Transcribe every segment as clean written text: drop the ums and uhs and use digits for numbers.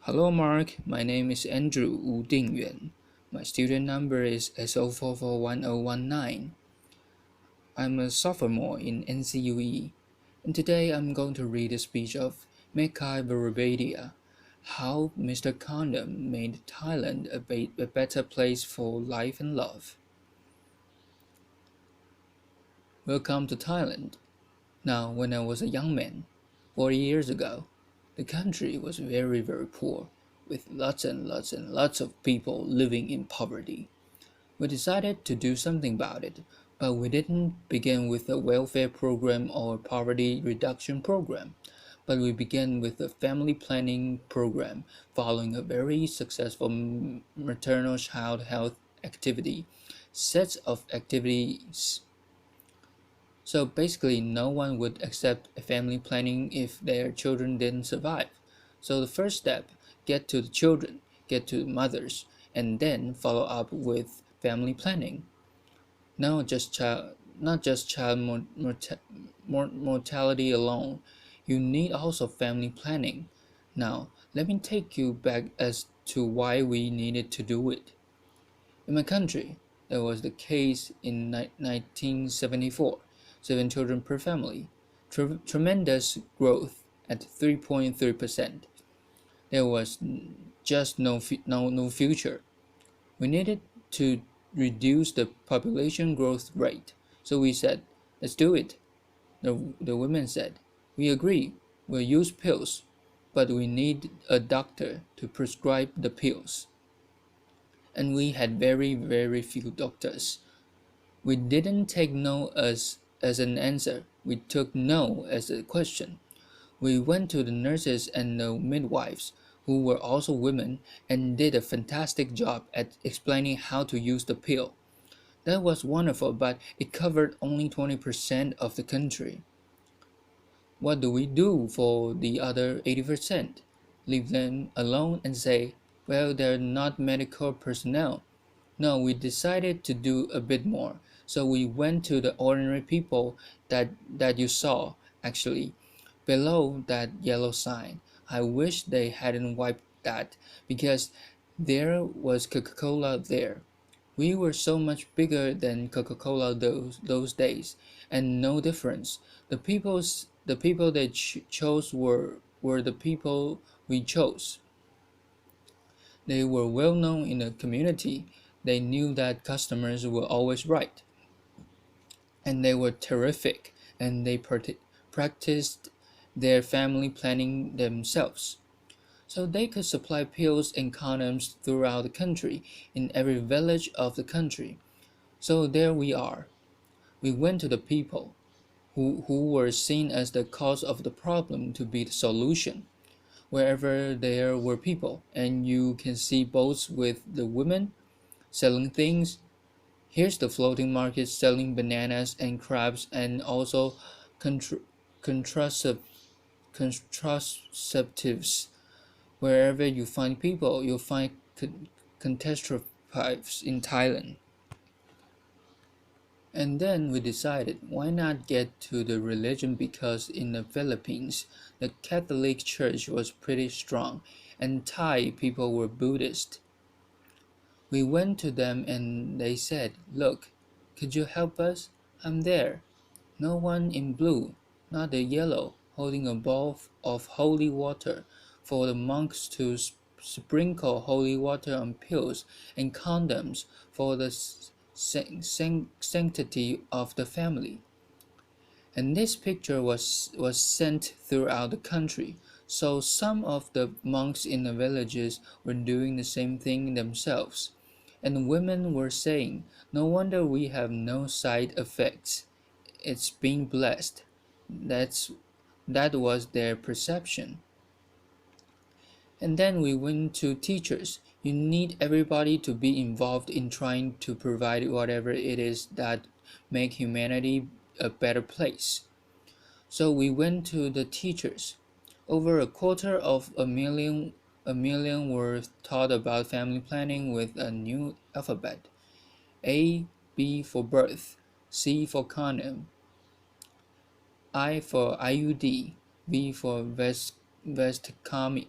Hello Mark, my name is Andrew Wu Dingyuan. My student number is SO441019. I'm a sophomore in NCUE, and today I'm going to read a speech of Mechai Viravaidya, How Mr. Condom Made Thailand a Better Place for Life and Love. Welcome to Thailand. Now, when I was a young man, 40 years ago, the country was very poor, with lots of people living in poverty. We decided to do something about it, but we didn't begin with a welfare program or poverty reduction program, but we began with a family planning program following a very successful maternal child health activity, sets of activities. So basically, no one would accept a family planning if their children didn't survive. So the first step, get to the children, get to the mothers, and then follow up with family planning. Not just child mortality alone. You need also family planning. Now, let me take you back as to why we needed to do it. In my country, that was the case in 1974, 7 children per family, tremendous growth at 3.3%. There was just no future. We needed to reduce the population growth rate, so we said, let's do it. The women said, we agree, we'll use pills, but we need a doctor to prescribe the pills. And we had very few doctors. We didn't take no as an answer. We took no as a question. We went to the nurses and the midwives, who were also women, and did a fantastic job at explaining how to use the pill. That was wonderful, but it covered only 20% of the country. What do we do for the other 80%? Leave them alone and say, well, they're not medical personnel. No, we decided to do a bit more. So we went to the ordinary people that you saw, actually, below that yellow sign. I wish they hadn't wiped that, because there was Coca-Cola there. We were so much bigger than Coca-Cola those days, and no difference. The people they chose were the people we chose. They were well known in the community. They knew that customers were always right, and they were terrific, and they practiced their family planning themselves. So they could supply pills and condoms throughout the country, in every village of the country. So there we are. We went to the people who were seen as the cause of the problem to be the solution. Wherever there were people, and you can see boats with the women selling things. Here's the floating market selling bananas and crabs, and also contr- contracept- contraceptives. Wherever you find people, you'll find catastrophes in Thailand. And then we decided, why not get to the religion, because in the Philippines, the Catholic Church was pretty strong, and Thai people were Buddhist. We went to them and they said, look, could you help us? I'm there. No one in blue, not the yellow, holding a bowl of holy water for the monks to sprinkle holy water on pills, and condoms for the sanctity of the family. And this picture was sent throughout the country. So some of the monks in the villages were doing the same thing themselves. And women were saying, no wonder we have no side effects. It's being blessed. That was their perception. And then we went to teachers. You need everybody to be involved in trying to provide whatever it is that make humanity a better place. So we went to the teachers. Over a million were taught about family planning with a new alphabet. A, B for birth, C for condom, I for IUD, V for vasectomy,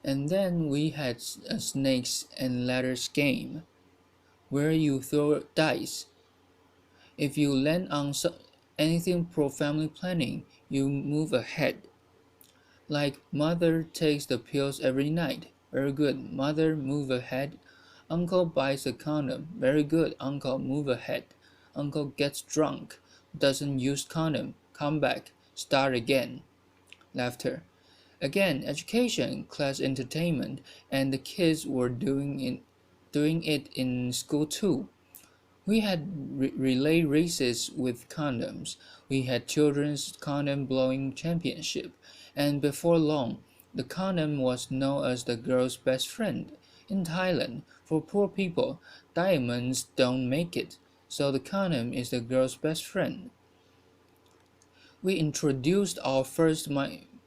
And then we had a snakes and ladders game, where you throw dice. If you land on anything pro family planning, you move ahead. Like mother takes the pills every night. Very good. Mother, move ahead. Uncle buys a condom. Very good. Uncle, move ahead. Uncle gets drunk. Doesn't use condom. Come back. Start again. Laughter. Again, education, class entertainment, and the kids were doing it in school too. We had relay races with condoms. We had children's condom blowing championship, and before long, the condom was known as the girl's best friend. In Thailand, for poor people, diamonds don't make it, so the condom is the girl's best friend. We introduced our first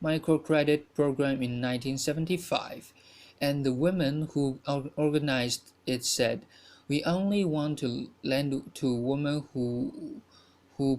microcredit program in 1975, and the women who organized it said, "We only want to lend to women who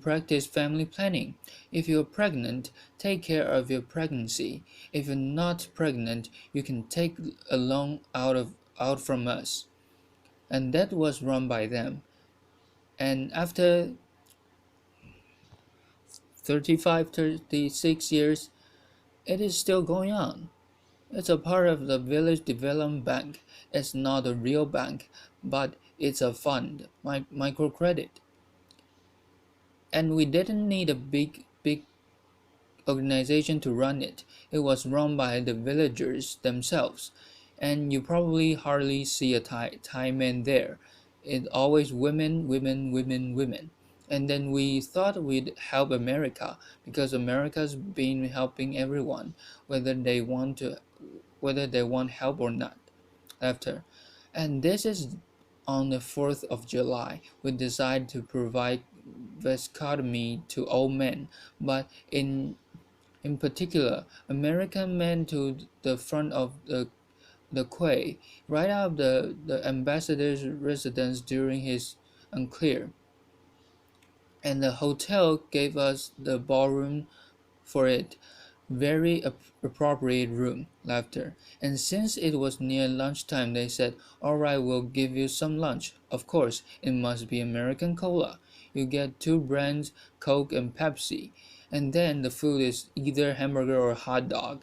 practice family planning. If you're pregnant, take care of your pregnancy. If you're not pregnant, you can take a loan out from us." And that was run by them. And after 35, 36 years, it is still going on. It's a part of the Village Development Bank. It's not a real bank, but it's a fund, microcredit. And we didn't need a big organization to run it. It was run by the villagers themselves. And you probably hardly see a Thai man there. It's always women, women, women, women. And then we thought we'd help America because America's been helping everyone, whether they want to whether they want help or not. After, and this is on the 4th of July, we decided to provide vasectomy to all men, but in particular, American men to the front of the quay, right out of the ambassador's residence during his unclear. And the hotel gave us the ballroom for it. Very appropriate room. Laughter. And since it was near lunchtime, they said, "All right, we'll give you some lunch. Of course, it must be American cola. You get two brands, Coke and Pepsi. And then the food is either hamburger or hot dog."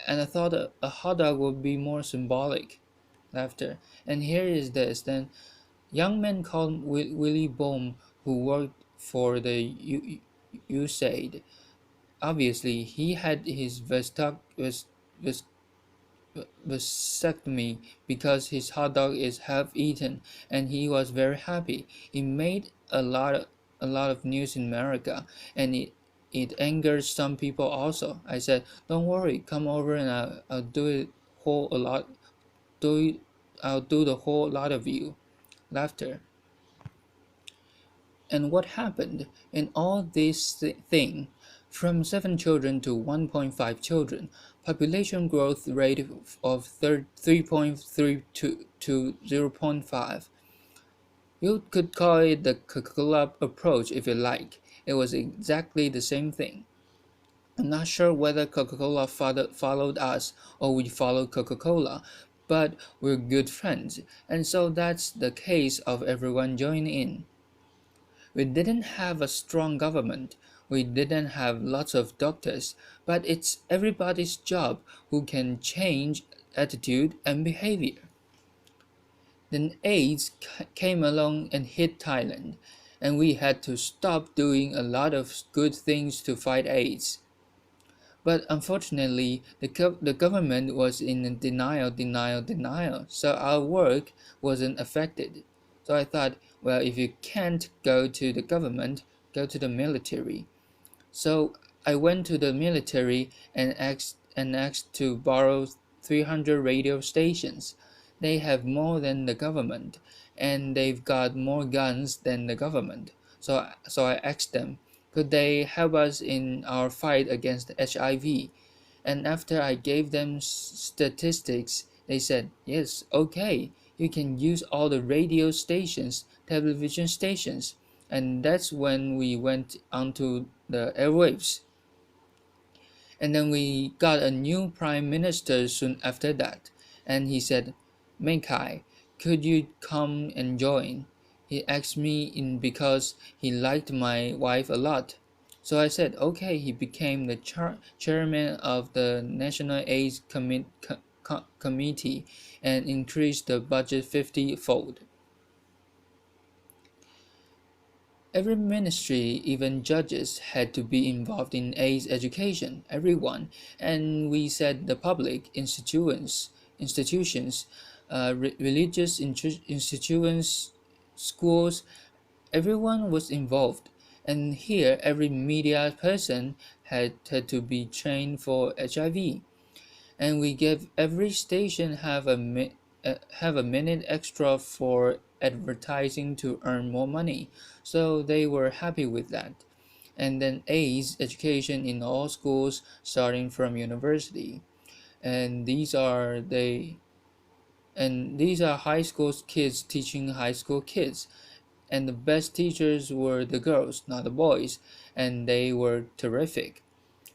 And I thought a hot dog would be more symbolic. Laughter. And here is this. Then young man called Willie Bohm, who worked for the USAID. Obviously, he had his vasectomy because his hot dog is half eaten, and he was very happy. It made a lot of news in America, and it angered some people also. I said, "Don't worry, come over and I'll do it whole a lot. Do it, I'll do the whole lot of you." Laughter. And what happened in all this thing? From 7 children to 1.5 children, population growth rate of 3.3 to 0.5. You could call it the Coca-Cola approach if you like. It was exactly the same thing. I'm not sure whether Coca-Cola followed us or we followed Coca-Cola, but we're good friends, and so that's the case of everyone joining in. We didn't have a strong government. We didn't have lots of doctors, but it's everybody's job who can change attitude and behavior. Then AIDS came along and hit Thailand, and we had to stop doing a lot of good things to fight AIDS. But unfortunately, the government was in denial, so our work wasn't affected. So I thought, well, if you can't go to the government, go to the military. So I went to the military and asked to borrow 300 radio stations. They have more than the government, and they've got more guns than the government. So I asked them, could they help us in our fight against HIV? And after I gave them statistics, they said, yes, okay, you can use all the radio stations, television stations. And that's when we went onto the airwaves. And then we got a new prime minister soon after that. And he said, Mechai, could you come and join? He asked me in because he liked my wife a lot. So I said, okay. He became the chairman of the National AIDS Committee and increased the budget 50-fold. Every ministry, even judges, had to be involved in AIDS education, everyone. And we said the public, institutions, religious institutions, schools, everyone was involved. And here, every media person had to be trained for HIV. And we gave every station have a minute extra for advertising to earn more money, so they were happy with that. And then AIDS education in all schools starting from university, and these are high school kids teaching high school kids, and the best teachers were the girls, not the boys, and they were terrific.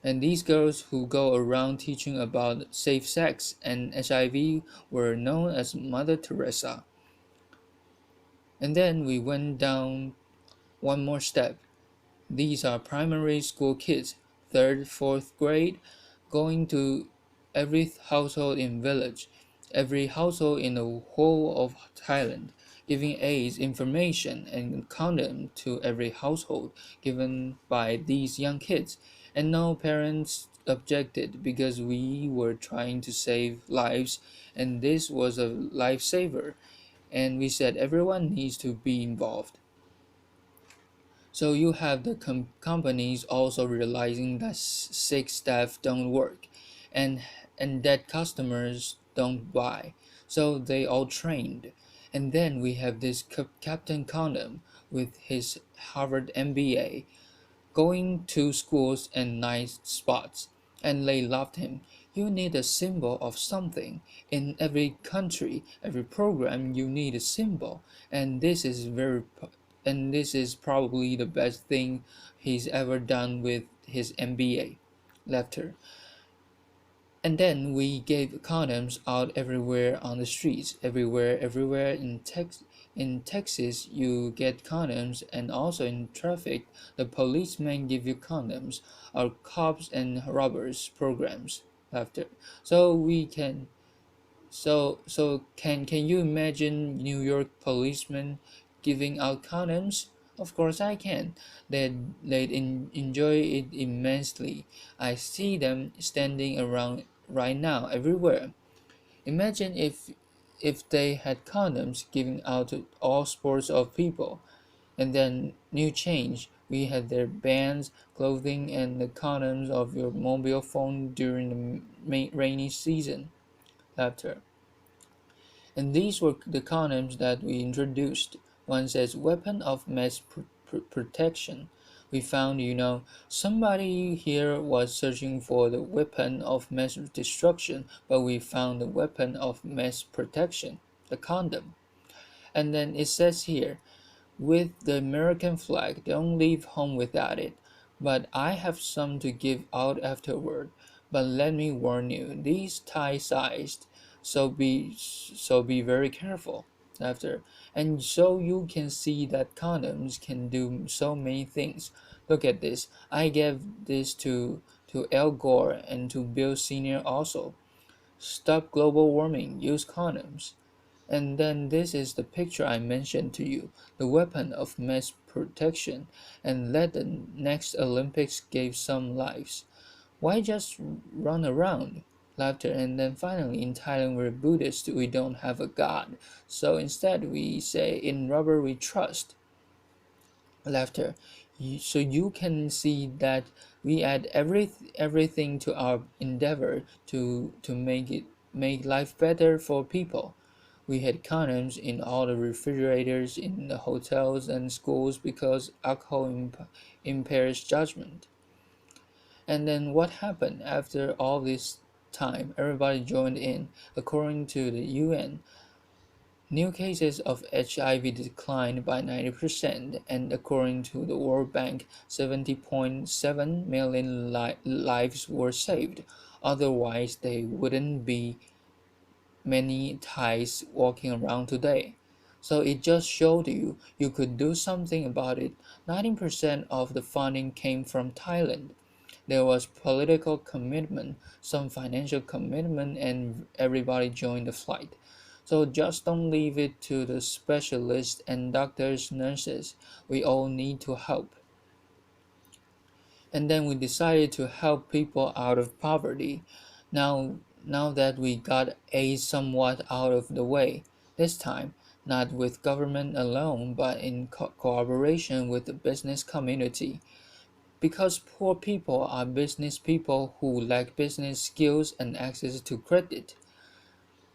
And these girls who go around teaching about safe sex and HIV were known as Mother Teresa. And then we went down one more step. These are primary school kids, 3rd, 4th grade, going to every household in village, every household in the whole of Thailand, giving AIDS information and condom to every household given by these young kids. And no parents objected because we were trying to save lives and this was a lifesaver. And we said everyone needs to be involved. So you have the companies also realizing that sick staff don't work, and that customers don't buy. So they all trained, and then we have this Captain Condom with his Harvard MBA going to schools and nice spots, and they loved him. You need a symbol of something. In every country, every program, you need a symbol, and this is probably the best thing he's ever done with his MBA. Laughter. And then we gave condoms out everywhere on the streets, everywhere in Texas you get condoms, and also in traffic the policemen give you condoms. Our cops and robbers programs. Laughter. So we can can you imagine New York policemen giving out condoms? Of course I can. They'd enjoy it immensely. I see them standing around right now everywhere. Imagine if they had condoms given out to all sorts of people. And then new change. We had their bands, clothing, and the condoms of your mobile phone during the rainy season. Laughter. And these were the condoms that we introduced. One says weapon of mass protection. We found, somebody here was searching for the weapon of mass destruction, but we found the weapon of mass protection, the condom. And then it says here, with the American flag, don't leave home without it. But I have some to give out afterward. But let me warn you, these tie-sized, so be very careful. After, and so you can see that condoms can do so many things. Look at this. I gave this to Al Gore and to Bill Senior also. Stop global warming. Use condoms. And then this is the picture I mentioned to you, the weapon of mass protection, and let the next Olympics give some lives. Why just run around? Laughter. And then finally, in Thailand, we're Buddhist, we don't have a God. So instead, we say, in rubber we trust. Laughter. So you can see that we add everything to our endeavor to make life better for people. We had condoms in all the refrigerators in the hotels and schools because alcohol impairs judgment. And then what happened after all this time? Everybody joined in. According to the UN, New cases of HIV declined by 90%, and according to the World Bank, 70.7 million lives were saved. Otherwise, there wouldn't be many Thais walking around today. So it just showed you could do something about it. 19% of the funding came from Thailand. There was political commitment, some financial commitment, and everybody joined the fight. So just don't leave it to the specialists and doctors, nurses. We all need to help. And then we decided to help people out of poverty. Now that we got AIDS somewhat out of the way, this time, not with government alone, but in cooperation with the business community. Because poor people are business people who lack business skills and access to credit.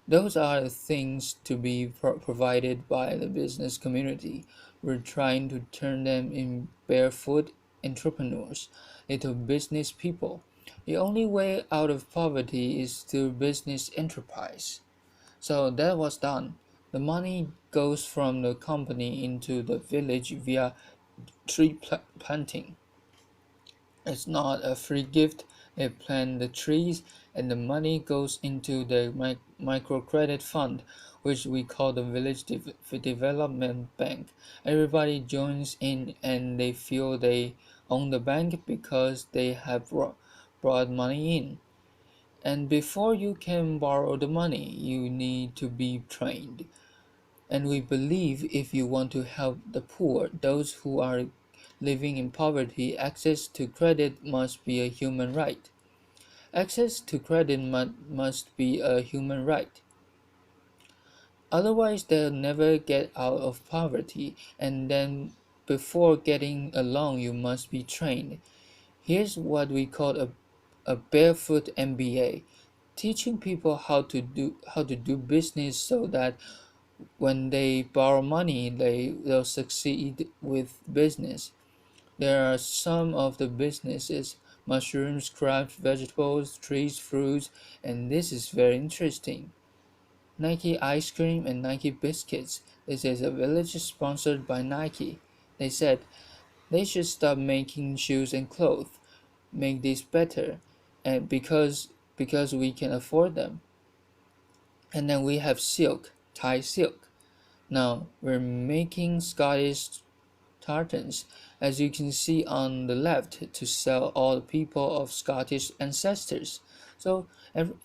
Those are the things to be provided by the business community. We're trying to turn them in barefoot entrepreneurs, little business people. The only way out of poverty is through business enterprise. So that was done. The money goes from the company into the village via tree planting. It's not a free gift. They plant the trees and the money goes into the microcredit fund, which we call the village development bank. Everybody joins in and they feel they own the bank because they have brought money in. And before you can borrow the money, you need to be trained. And we believe if you want to help the poor, those who are living in poverty, access to credit must be a human right. Access to credit must be a human right. Otherwise, they'll never get out of poverty. And then, before getting a loan, you must be trained. Here's what we call a barefoot MBA, teaching people how to do business so that when they borrow money, they'll succeed with business. There are some of the businesses mushrooms, crabs, vegetables, trees, fruits, and this is very interesting. Nike ice cream and Nike biscuits. This is a village sponsored by Nike. They said they should stop making shoes and clothes, make this better, and because we can afford them. And then we have silk, Thai silk. Now we're making Scottish tartans, as you can see on the left, to sell all the people of Scottish ancestors. So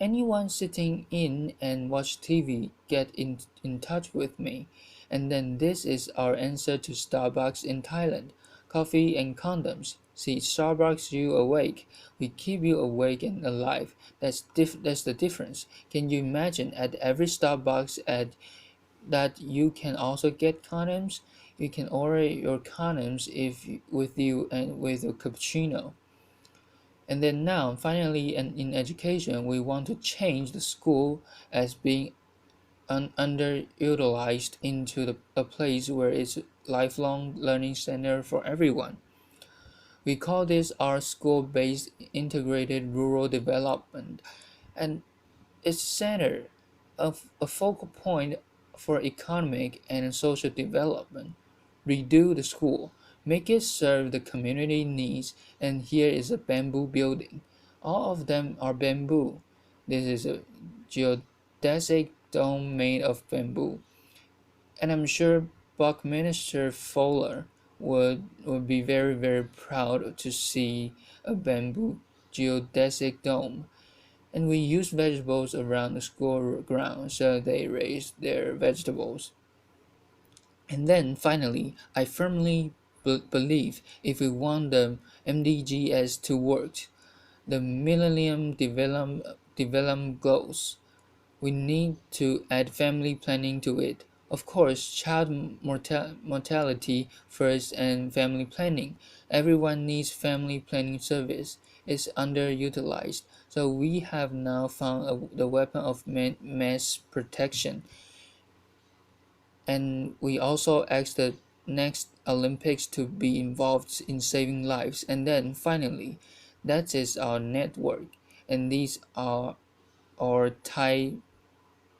anyone sitting in and watch TV, get in touch with me. And then this is our answer to Starbucks in Thailand. Coffee and condoms. See, Starbucks you awake. We keep you awake and alive. That's the difference. Can you imagine at every Starbucks at that you can also get condoms? You can order your condoms if with you and with a cappuccino. And then now, finally, and in education, we want to change the school as being underutilized into a place where it's lifelong learning center for everyone. We call this our school-based integrated rural development, and its center of a focal point for economic and social development. Redo the school, make it serve the community needs, and here is a bamboo building. All of them are bamboo. This is a geodesic dome made of bamboo, and I'm sure Buckminster Fuller would be very proud to see a bamboo geodesic dome. And we use vegetables around the school ground so they raise their vegetables. And then finally, I firmly believe if we want the MDGs to work, the Millennium Development Goals, we need to add family planning to it. Of course, child mortality first and family planning. Everyone needs family planning service. It's underutilized. So we have now found the weapon of mass protection. And we also asked the next Olympics to be involved in saving lives. And then finally, that is our network. And these are our Thai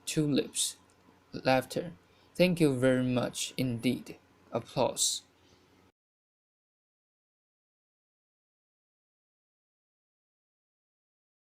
tulips, laughter. Thank you very much indeed. Applause.